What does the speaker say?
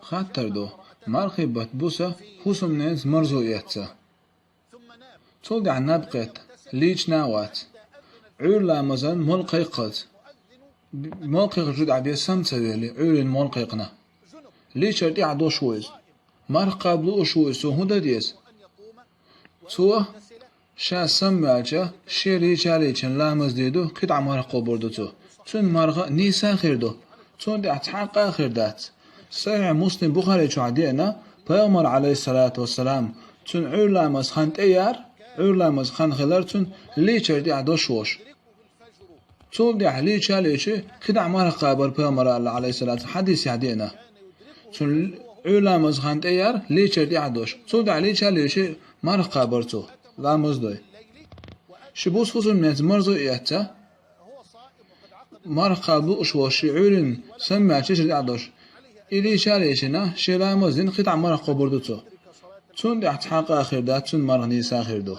خاطر دو مرخبت بوسا حسم نز مرزو يتسا تولد عن نبقت ليش ناوات عور لامزن ملقي قد ملقي جد عبي سمسة لي عور ملقيقنا ليش ردي عدو شويز مرقبلو شويز سو هدا ديز سو شا سمعجا شيري جاليشن لامز ديدو قطع مرقو بردو تون مرغا نيسا خيردو تون دي اتحاق اخر دات صحيح مسلم بخاري شو عدينا پیغمبر عليه الصلاة والسلام تون عور لامز خانت ايار عور لامز خان خلال تون ليش ردي عدو شوش تون دي علي جاليشي قطع مرقا بر پیغمبر عليه الصلاة والسلام حديث عدينا تون عور لامز خانت ايار ليش ردي عدوش تون دي علي جاليشي مرقا برتو لامز دوي شبوس خصوصا من مرزو إياتا مرقا بوش وشعور سمع تشري عدوش إلي شاليشنا شلا مزين قطع مرقا بردوتو تون دي احتحاق آخر دات تون مرغني ساخر دو